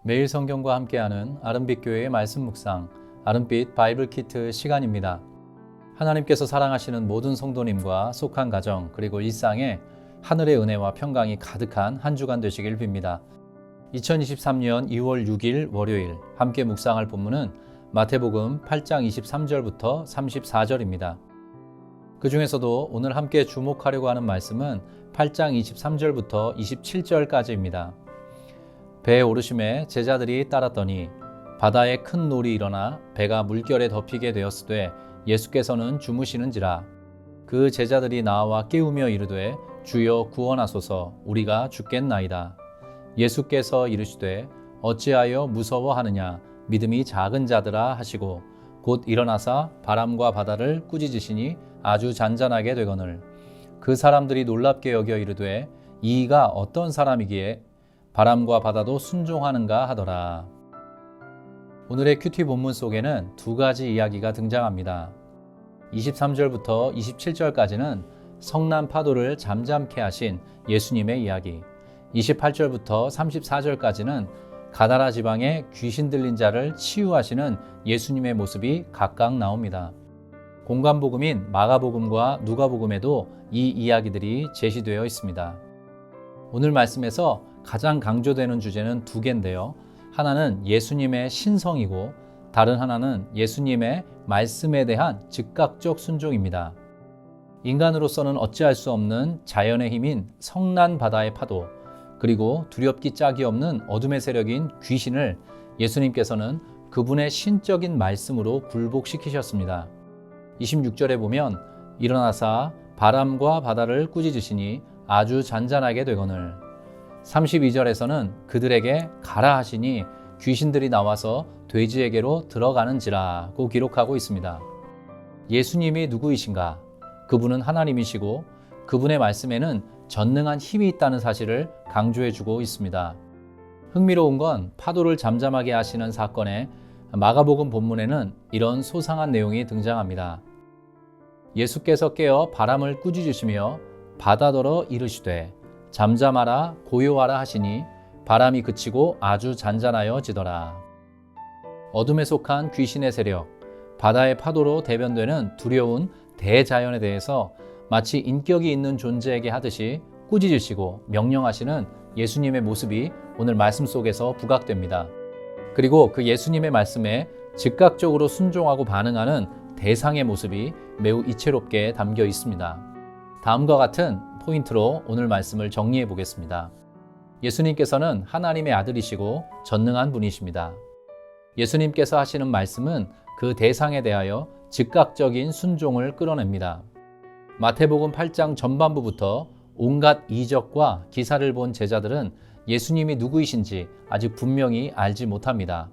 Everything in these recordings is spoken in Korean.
매일 성경과 함께하는 아름빛 교회의 말씀 묵상, 아름빛 바이블 키트 시간입니다. 하나님께서 사랑하시는 모든 성도님과 속한 가정 그리고 일상에 하늘의 은혜와 평강이 가득한 한 주간 되시길 빕니다. 2023년 2월 6일 월요일 함께 묵상할 본문은 마태복음 8장 23절부터 34절입니다. 그 중에서도 오늘 함께 주목하려고 하는 말씀은 8장 23절부터 27절까지입니다. 배에 오르심에 제자들이 따랐더니 바다에 큰 놀이 일어나 배가 물결에 덮이게 되었으되 예수께서는 주무시는지라. 그 제자들이 나와 깨우며 이르되 주여 구원하소서, 우리가 죽겠나이다. 예수께서 이르시되 어찌하여 무서워하느냐, 믿음이 작은 자들아 하시고 곧 일어나사 바람과 바다를 꾸짖으시니 아주 잔잔하게 되거늘. 그 사람들이 놀랍게 여겨 이르되 이가 어떤 사람이기에 바람과 바다도 순종하는가 하더라. 오늘의 큐티 본문 속에는 두 가지 이야기가 등장합니다. 23절부터 27절까지는 성난 파도를 잠잠케 하신 예수님의 이야기, 28절부터 34절까지는 가다라 지방에 귀신 들린 자를 치유하시는 예수님의 모습이 각각 나옵니다. 공관복음인 마가복음과 누가복음에도 이 이야기들이 제시되어 있습니다. 오늘 말씀에서 가장 강조되는 주제는 두 개인데요. 하나는 예수님의 신성이고 다른 하나는 예수님의 말씀에 대한 즉각적 순종입니다. 인간으로서는 어찌할 수 없는 자연의 힘인 성난 바다의 파도, 그리고 두렵기 짝이 없는 어둠의 세력인 귀신을 예수님께서는 그분의 신적인 말씀으로 굴복시키셨습니다. 26절에 보면 일어나사 바람과 바다를 꾸짖으시니 아주 잔잔하게 되거늘. 32절에서는 그들에게 가라 하시니 귀신들이 나와서 돼지에게로 들어가는지라고 기록하고 있습니다. 예수님이 누구이신가? 그분은 하나님이시고 그분의 말씀에는 전능한 힘이 있다는 사실을 강조해주고 있습니다. 흥미로운 건 파도를 잠잠하게 하시는 사건에 마가복음 본문에는 이런 소상한 내용이 등장합니다. 예수께서 깨어 바람을 꾸짖으시며 바다더러 이르시되 잠잠하라 고요하라 하시니 바람이 그치고 아주 잔잔하여지더라. 어둠에 속한 귀신의 세력, 바다의 파도로 대변되는 두려운 대자연에 대해서 마치 인격이 있는 존재에게 하듯이 꾸짖으시고 명령하시는 예수님의 모습이 오늘 말씀 속에서 부각됩니다. 그리고 그 예수님의 말씀에 즉각적으로 순종하고 반응하는 대상의 모습이 매우 이채롭게 담겨 있습니다. 다음과 같은 포인트로 오늘 말씀을 정리해 보겠습니다. 예수님께서는 하나님의 아들이시고 전능한 분이십니다. 예수님께서 하시는 말씀은 그 대상에 대하여 즉각적인 순종을 끌어냅니다. 마태복음 8장 전반부부터 온갖 이적과 기사를 본 제자들은 예수님이 누구이신지 아직 분명히 알지 못합니다.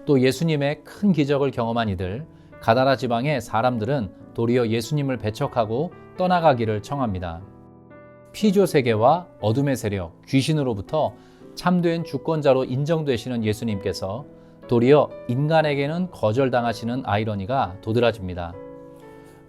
또 예수님의 큰 기적을 경험한 이들, 가다라 지방의 사람들은 도리어 예수님을 배척하고 떠나가기를 청합니다. 피조 세계와 어둠의 세력, 귀신으로부터 참된 주권자로 인정되시는 예수님께서 도리어 인간에게는 거절당하시는 아이러니가 도드라집니다.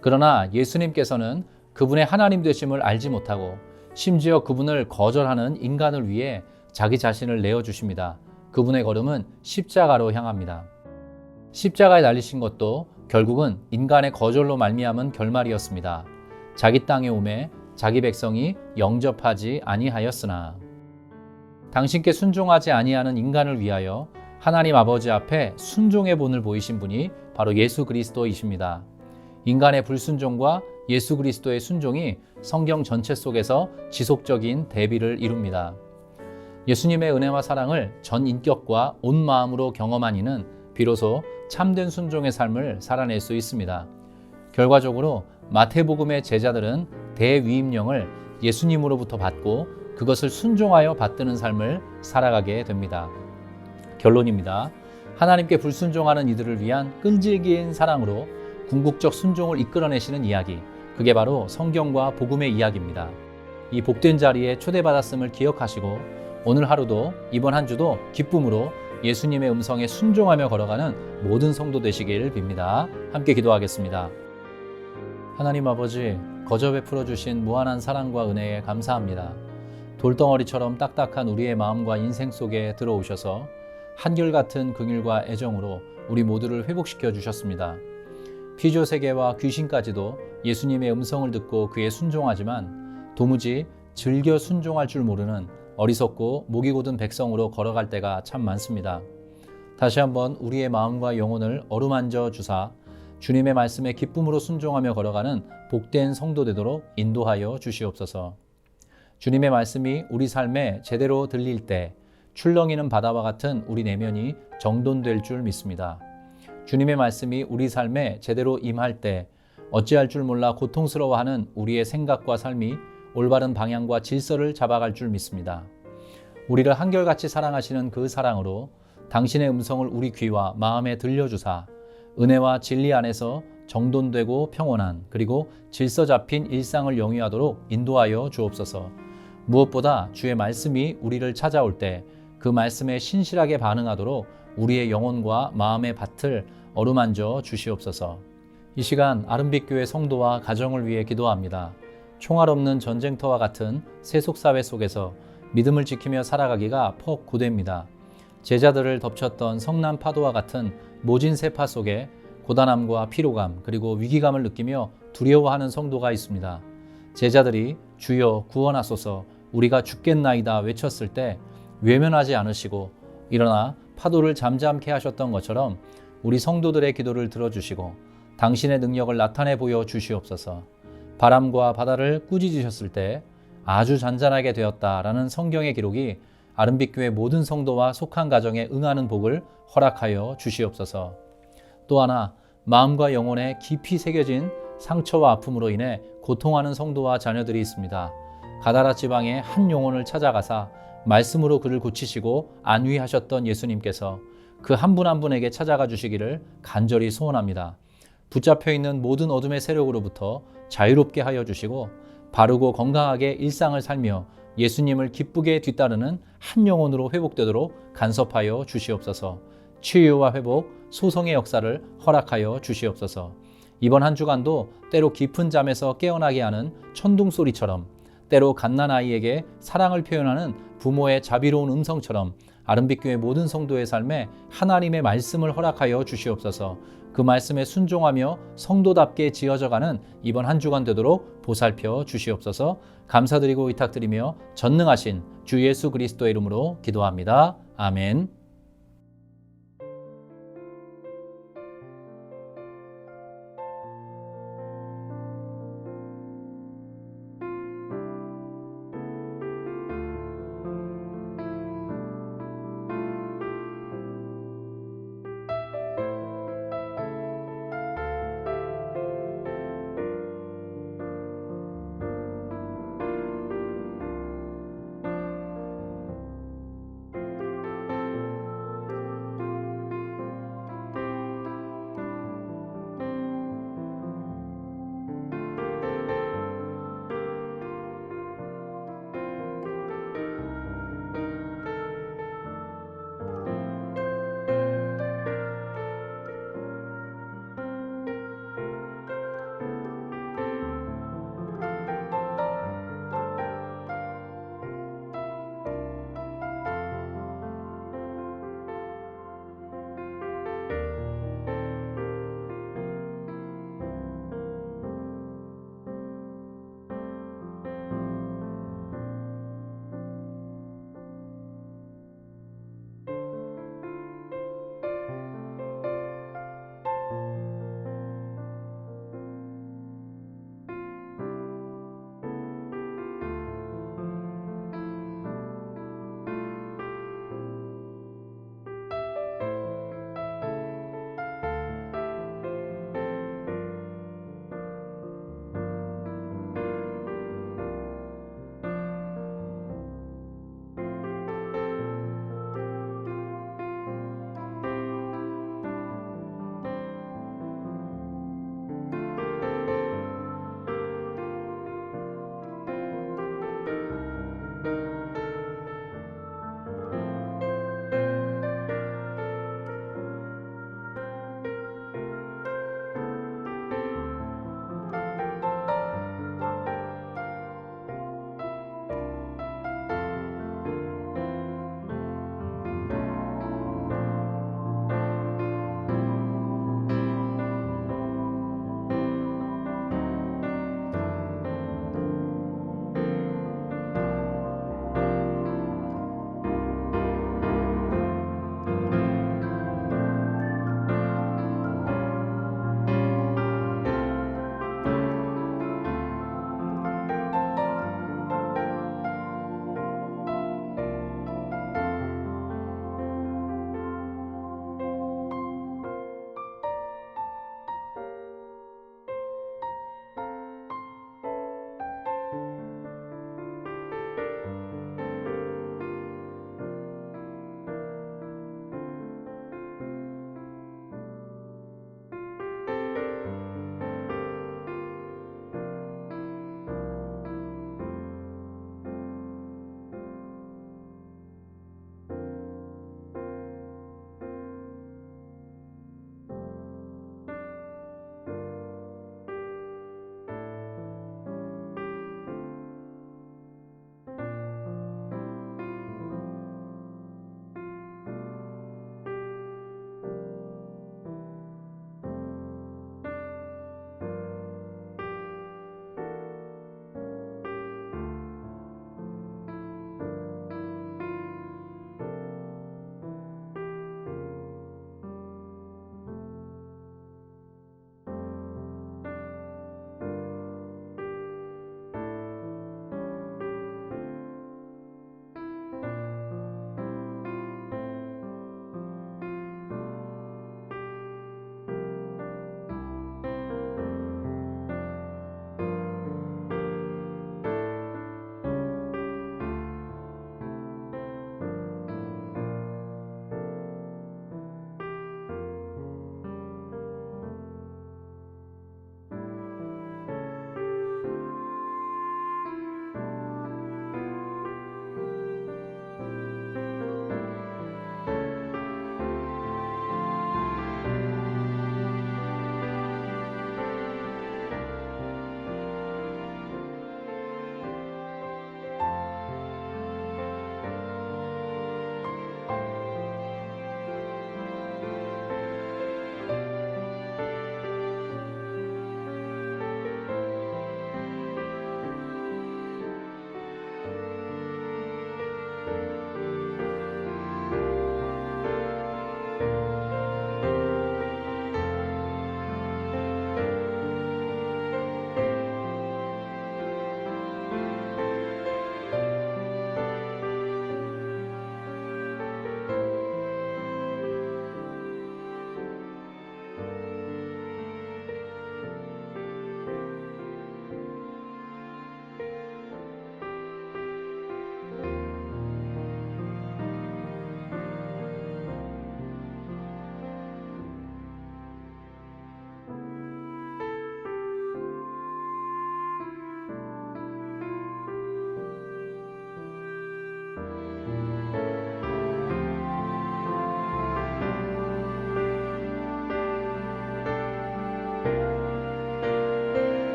그러나 예수님께서는 그분의 하나님 되심을 알지 못하고 심지어 그분을 거절하는 인간을 위해 자기 자신을 내어주십니다. 그분의 걸음은 십자가로 향합니다. 십자가에 달리신 것도 결국은 인간의 거절로 말미암은 결말이었습니다. 자기 땅에 오매 자기 백성이 영접하지 아니하였으나. 당신께 순종하지 아니하는 인간을 위하여 하나님 아버지 앞에 순종의 본을 보이신 분이 바로 예수 그리스도이십니다. 인간의 불순종과 예수 그리스도의 순종이 성경 전체 속에서 지속적인 대비를 이룹니다. 예수님의 은혜와 사랑을 전 인격과 온 마음으로 경험한 이는 비로소 참된 순종의 삶을 살아낼 수 있습니다. 결과적으로 마태복음의 제자들은 대위임령을 예수님으로부터 받고 그것을 순종하여 받드는 삶을 살아가게 됩니다. 결론입니다. 하나님께 불순종하는 이들을 위한 끈질긴 사랑으로 궁극적 순종을 이끌어내시는 이야기, 그게 바로 성경과 복음의 이야기입니다. 이 복된 자리에 초대받았음을 기억하시고 오늘 하루도 이번 한 주도 기쁨으로 예수님의 음성에 순종하며 걸어가는 모든 성도 되시길 빕니다. 함께 기도하겠습니다. 하나님 아버지, 거저 베풀어 주신 무한한 사랑과 은혜에 감사합니다. 돌덩어리처럼 딱딱한 우리의 마음과 인생 속에 들어오셔서 한결같은 긍휼과 애정으로 우리 모두를 회복시켜 주셨습니다. 피조 세계와 귀신까지도 예수님의 음성을 듣고 그에 순종하지만 도무지 즐겨 순종할 줄 모르는 어리석고 목이 곧은 백성으로 걸어갈 때가 참 많습니다. 다시 한번 우리의 마음과 영혼을 어루만져 주사 주님의 말씀에 기쁨으로 순종하며 걸어가는 복된 성도 되도록 인도하여 주시옵소서. 주님의 말씀이 우리 삶에 제대로 들릴 때 출렁이는 바다와 같은 우리 내면이 정돈될 줄 믿습니다. 주님의 말씀이 우리 삶에 제대로 임할 때 어찌할 줄 몰라 고통스러워하는 우리의 생각과 삶이 올바른 방향과 질서를 잡아갈 줄 믿습니다. 우리를 한결같이 사랑하시는 그 사랑으로 당신의 음성을 우리 귀와 마음에 들려주사 은혜와 진리 안에서 정돈되고 평온한 그리고 질서 잡힌 일상을 영위하도록 인도하여 주옵소서. 무엇보다 주의 말씀이 우리를 찾아올 때 그 말씀에 신실하게 반응하도록 우리의 영혼과 마음의 밭을 어루만져 주시옵소서. 이 시간 아름빛교회 성도와 가정을 위해 기도합니다. 총알 없는 전쟁터와 같은 세속사회 속에서 믿음을 지키며 살아가기가 퍽 고됩니다. 제자들을 덮쳤던 성난 파도와 같은 모진 세파 속에 고단함과 피로감 그리고 위기감을 느끼며 두려워하는 성도가 있습니다. 제자들이 주여 구원하소서 우리가 죽겠나이다 외쳤을 때 외면하지 않으시고 일어나 파도를 잠잠케 하셨던 것처럼 우리 성도들의 기도를 들어주시고 당신의 능력을 나타내 보여 주시옵소서. 바람과 바다를 꾸짖으셨을 때 아주 잔잔하게 되었다라는 성경의 기록이 아름빛교회 모든 성도와 속한 가정에 응하는 복을 허락하여 주시옵소서. 또 하나 마음과 영혼에 깊이 새겨진 상처와 아픔으로 인해 고통하는 성도와 자녀들이 있습니다. 가다라 지방의 한 영혼을 찾아가사 말씀으로 그를 고치시고 안위하셨던 예수님께서 그 한 분 한 분에게 찾아가 주시기를 간절히 소원합니다. 붙잡혀 있는 모든 어둠의 세력으로부터 자유롭게 하여 주시고 바르고 건강하게 일상을 살며 예수님을 기쁘게 뒤따르는 한 영혼으로 회복되도록 간섭하여 주시옵소서. 치유와 회복, 소성의 역사를 허락하여 주시옵소서. 이번 한 주간도 때로 깊은 잠에서 깨어나게 하는 천둥소리처럼 때로 갓난아이에게 사랑을 표현하는 부모의 자비로운 음성처럼 아름빛교회 모든 성도의 삶에 하나님의 말씀을 허락하여 주시옵소서. 그 말씀에 순종하며 성도답게 지어져가는 이번 한 주간 되도록 보살펴 주시옵소서. 감사드리고 의탁드리며 전능하신 주 예수 그리스도의 이름으로 기도합니다. 아멘.